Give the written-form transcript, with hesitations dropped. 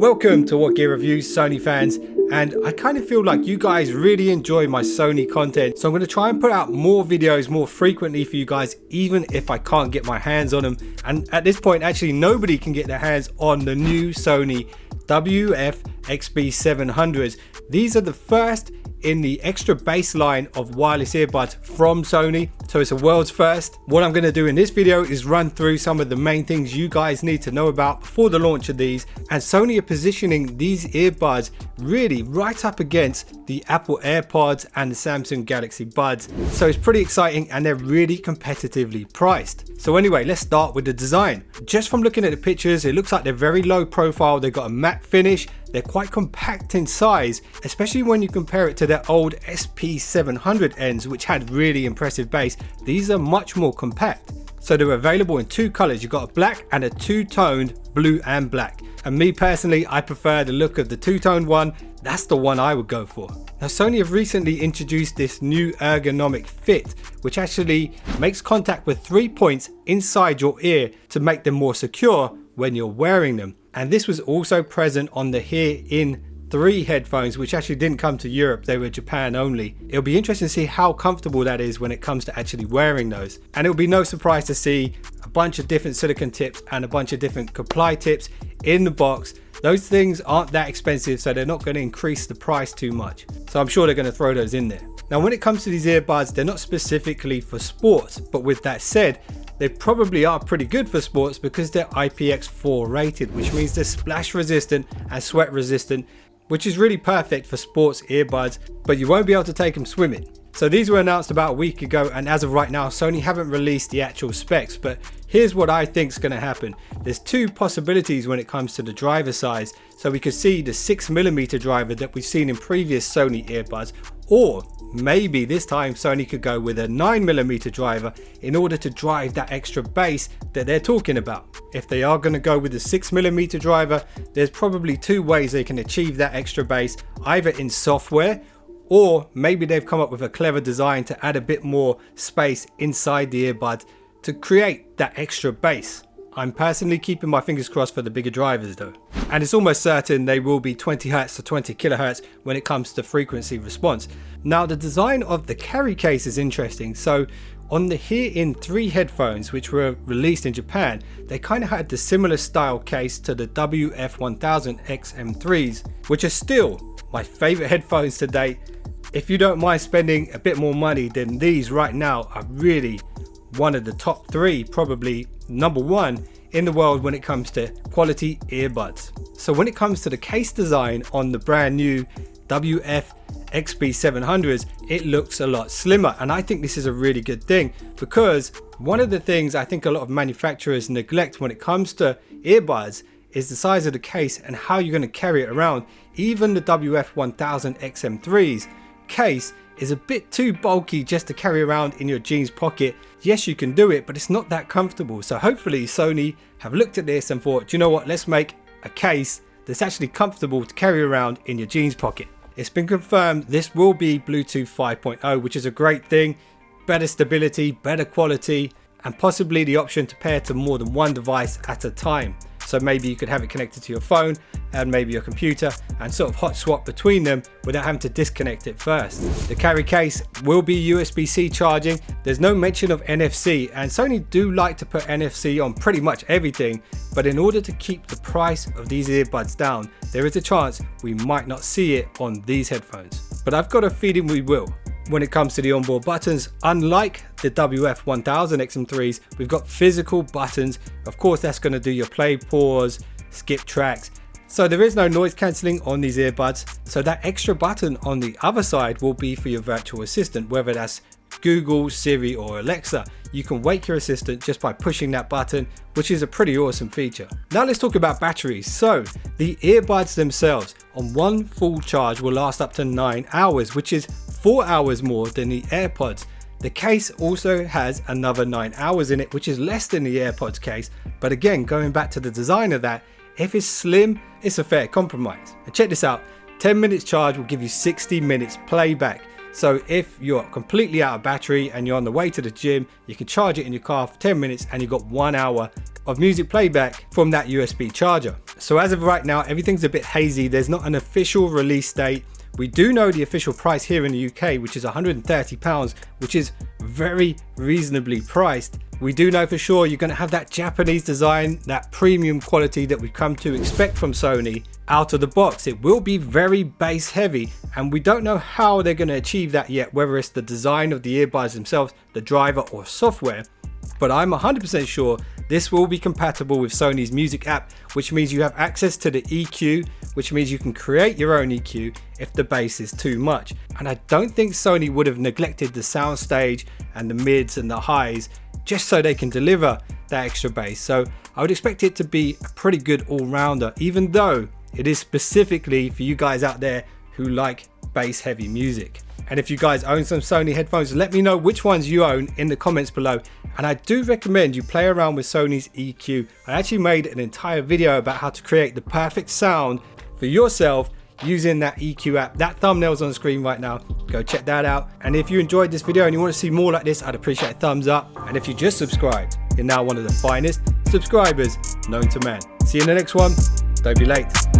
Welcome to WhatGear Reviews, Sony fans, and I kind of feel like you guys really enjoy my Sony content, so I'm going to try and put out more videos more frequently for you guys, even if I can't get my hands on them. And at this point, actually nobody can get their hands on the new Sony WF-XB700s. These are the first in the extra bass line of wireless earbuds from Sony, so it's a world's first. What I'm going to do in this video is run through some of the main things you guys need to know about before the launch of these, and Sony are positioning these earbuds really right up against the Apple Airpods and the Samsung Galaxy Buds, so it's pretty exciting and they're really competitively priced. So anyway, let's start with the design. Just from looking at the pictures, it looks like they're very low profile. They've got a matte finish. They're quite compact in size, especially when you compare it to their old SP700 ends, which had really impressive bass. These are much more compact. So they're available in two colors. You've got a black and a two-toned blue and black. And me personally, I prefer the look of the two-toned one. That's the one I would go for. Now, Sony have recently introduced this new ergonomic fit, which actually makes contact with 3 points inside your ear to make them more secure when you're wearing them. And this was also present on the Hear In 3 headphones, which actually didn't come to Europe. They were Japan only. It'll be interesting to see how comfortable that is when it comes to actually wearing those. And it'll be no surprise to see a bunch of different silicone tips and a bunch of different comply tips in the box. Those things aren't that expensive, so they're not going to increase the price too much. So I'm sure they're going to throw those in there. Now, when it comes to these earbuds, they're not specifically for sports, but with that said, they probably are pretty good for sports because they're IPX4 rated, which means they're splash resistant and sweat resistant, which is really perfect for sports earbuds, but you won't be able to take them swimming. So these were announced about a week ago, and as of right now, Sony haven't released the actual specs, but here's what I think is going to happen. There's two possibilities when it comes to the driver size. So we could see the 6mm driver that we've seen in previous Sony earbuds, or maybe this time Sony could go with a 9mm driver in order to drive that extra bass that they're talking about. If they are going to go with the 6mm driver, there's probably two ways they can achieve that extra bass, either in software, or maybe they've come up with a clever design to add a bit more space inside the earbuds to create that extra bass. I'm personally keeping my fingers crossed for the bigger drivers though. And it's almost certain they will be 20Hz to 20 kHz when it comes to frequency response. Now, the design of the carry case is interesting. So on the Hear In 3 headphones, which were released in Japan, they kind of had the similar style case to the WF-XM3s, which are still my favorite headphones to date. If you don't mind spending a bit more money, then these right now are really one of the top 3, probably number 1 in the world when it comes to quality earbuds. So when it comes to the case design on the brand new WF-XB700s, it looks a lot slimmer, and I think this is a really good thing, because one of the things I think a lot of manufacturers neglect when it comes to earbuds is the size of the case and how you're going to carry it around. Even the WF-XM3's case is a bit too bulky just to carry around in your jeans pocket. Yes, you can do it, but it's not that comfortable. So hopefully Sony have looked at this and thought, you know what, let's make a case that's actually comfortable to carry around in your jeans pocket. It's been confirmed this will be Bluetooth 5.0, which is a great thing. Better stability, better quality, and possibly the option to pair to more than one device at a time. So maybe you could have it connected to your phone and maybe your computer and sort of hot swap between them without having to disconnect it first. The carry case will be USB-C charging. There's no mention of NFC, and Sony do like to put NFC on pretty much everything, but in order to keep the price of these earbuds down, there is a chance we might not see it on these headphones. But I've got a feeling we will. When it comes to the onboard buttons, unlike the WF-XM3s, we've got physical buttons. Of course, that's going to do your play, pause, skip tracks. So there is no noise cancelling on these earbuds. So that extra button on the other side will be for your virtual assistant, whether that's Google, Siri or Alexa. You can wake your assistant just by pushing that button, which is a pretty awesome feature. Now let's talk about batteries. So the earbuds themselves on one full charge will last up to 9 hours, which is 4 hours more than the AirPods. The case also has another 9 hours in it, which is less than the AirPods case. But again, going back to the design of that, if it's slim, it's a fair compromise. And check this out, 10 minutes charge will give you 60 minutes playback. So if you're completely out of battery and you're on the way to the gym, you can charge it in your car for 10 minutes and you've got 1 hour of music playback from that USB charger. So as of right now, everything's a bit hazy. There's not an official release date. We do know the official price here in the UK, which is £130, which is very reasonably priced. We do know for sure you're going to have that Japanese design, that premium quality that we've come to expect from Sony out of the box. It will be very bass heavy, and we don't know how they're going to achieve that yet, whether it's the design of the earbuds themselves, the driver, or software. But I'm 100% sure this will be compatible with Sony's music app, which means you have access to the EQ, which means you can create your own EQ if the bass is too much. And I don't think Sony would have neglected the sound stage and the mids and the highs just so they can deliver that extra bass. So I would expect it to be a pretty good all-rounder, even though it is specifically for you guys out there who like bass heavy music. And if you guys own some Sony headphones, let me know which ones you own in the comments below. And I do recommend you play around with Sony's EQ. I actually made an entire video about how to create the perfect sound for yourself using that EQ app. That thumbnail's on the screen right now. Go check that out. And if you enjoyed this video and you want to see more like this, I'd appreciate a thumbs up. And if you just subscribed, you're now one of the finest subscribers known to man. See you in the next one. Don't be late.